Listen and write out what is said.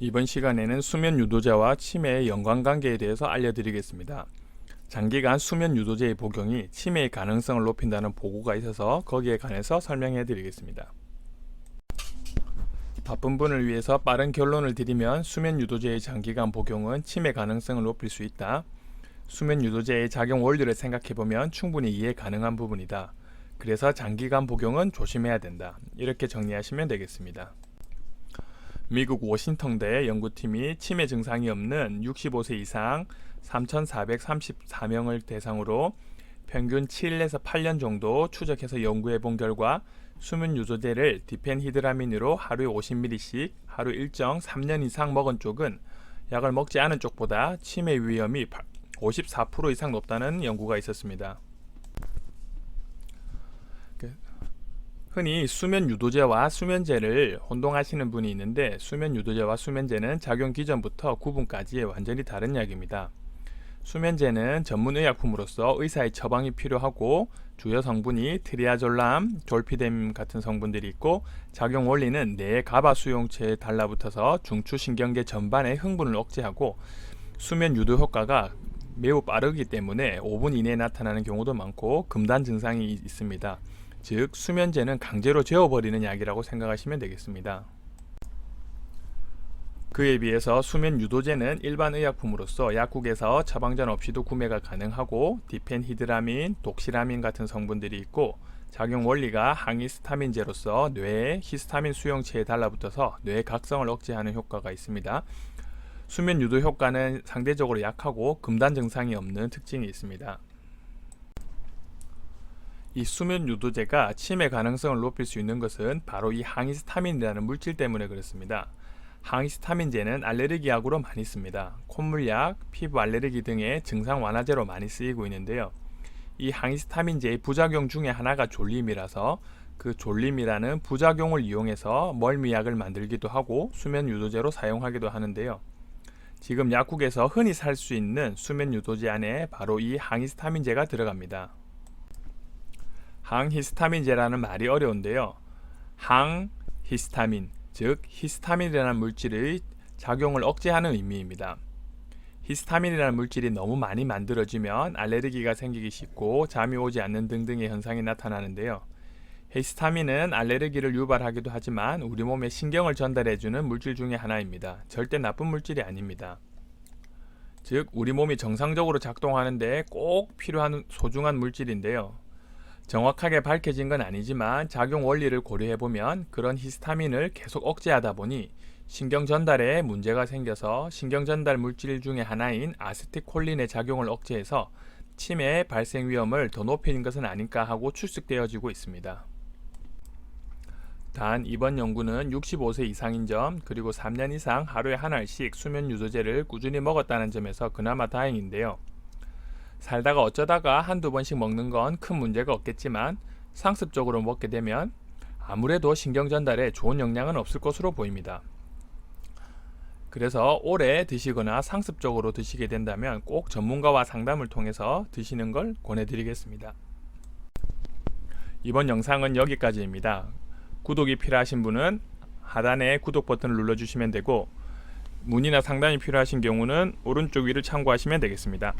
이번 시간에는 수면 유도제와 치매의 연관관계에 대해서 알려드리겠습니다. 장기간 수면 유도제의 복용이 치매의 가능성을 높인다는 보고가 있어서 거기에 관해서 설명해 드리겠습니다. 바쁜 분을 위해서 빠른 결론을 드리면 수면 유도제의 장기간 복용은 치매 가능성을 높일 수 있다. 수면 유도제의 작용 원리를 생각해보면 충분히 이해 가능한 부분이다. 그래서 장기간 복용은 조심해야 된다. 이렇게 정리하시면 되겠습니다. 미국 워싱턴대 연구팀이 치매 증상이 없는 65세 이상 3,434명을 대상으로 평균 7에서 8년 정도 추적해서 연구해본 결과 수면 유도제를 디펜히드라민으로 하루에 50ml씩 하루 일정 3년 이상 먹은 쪽은 약을 먹지 않은 쪽보다 치매 위험이 54% 이상 높다는 연구가 있었습니다. 흔히 수면 유도제와 수면제를 혼동하시는 분이 있는데, 수면 유도제와 수면제는 작용 기전부터 구분까지 완전히 다른 약입니다. 수면제는 전문 의약품으로서 의사의 처방이 필요하고 주요 성분이 트리아졸람, 졸피뎀 같은 성분들이 있고, 작용 원리는 뇌의 가바 수용체에 달라붙어서 중추신경계 전반의 흥분을 억제하고 수면 유도 효과가 매우 빠르기 때문에 5분 이내에 나타나는 경우도 많고 금단 증상이 있습니다. 즉 수면제는 강제로 재워버리는 약이라고 생각하시면 되겠습니다. 그에 비해서 수면 유도제는 일반 의약품으로서 약국에서 처방전 없이도 구매가 가능하고 디펜히드라민, 독시라민 같은 성분들이 있고, 작용 원리가 항히스타민제로서 뇌의 히스타민 수용체에 달라붙어서 뇌 각성을 억제하는 효과가 있습니다. 수면 유도 효과는 상대적으로 약하고 금단 증상이 없는 특징이 있습니다. 이 수면 유도제가 치매 가능성을 높일 수 있는 것은 바로 이 항히스타민이라는 물질 때문에 그렇습니다. 항히스타민제는 알레르기약으로 많이 씁니다. 콧물약, 피부 알레르기 등의 증상 완화제로 많이 쓰이고 있는데요. 이 항히스타민제의 부작용 중에 하나가 졸림이라서 그 졸림이라는 부작용을 이용해서 멀미약을 만들기도 하고 수면 유도제로 사용하기도 하는데요. 지금 약국에서 흔히 살 수 있는 수면 유도제 안에 바로 이 항히스타민제가 들어갑니다. 항히스타민제라는 말이 어려운데요. 항히스타민, 즉 히스타민이라는 물질의 작용을 억제하는 의미입니다. 히스타민이라는 물질이 너무 많이 만들어지면 알레르기가 생기기 쉽고 잠이 오지 않는 등등의 현상이 나타나는데요. 히스타민은 알레르기를 유발하기도 하지만 우리 몸에 신경을 전달해주는 물질 중에 하나입니다. 절대 나쁜 물질이 아닙니다. 즉 우리 몸이 정상적으로 작동하는데 꼭 필요한 소중한 물질인데요. 정확하게 밝혀진 건 아니지만 작용 원리를 고려해보면 그런 히스타민을 계속 억제하다 보니 신경 전달에 문제가 생겨서 신경 전달 물질 중에 하나인 아세틸콜린의 작용을 억제해서 치매 발생 위험을 더 높이는 것은 아닐까 하고 추측되어지고 있습니다. 단 이번 연구는 65세 이상인 점, 그리고 3년 이상 하루에 한 알씩 수면 유도제를 꾸준히 먹었다는 점에서 그나마 다행인데요. 살다가 어쩌다가 한두 번씩 먹는 건 큰 문제가 없겠지만 상습적으로 먹게 되면 아무래도 신경 전달에 좋은 영향은 없을 것으로 보입니다. 그래서 오래 드시거나 상습적으로 드시게 된다면 꼭 전문가와 상담을 통해서 드시는 걸 권해드리겠습니다. 이번 영상은 여기까지입니다. 구독이 필요하신 분은 하단에 구독 버튼을 눌러주시면 되고, 문의나 상담이 필요하신 경우는 오른쪽 위를 참고하시면 되겠습니다.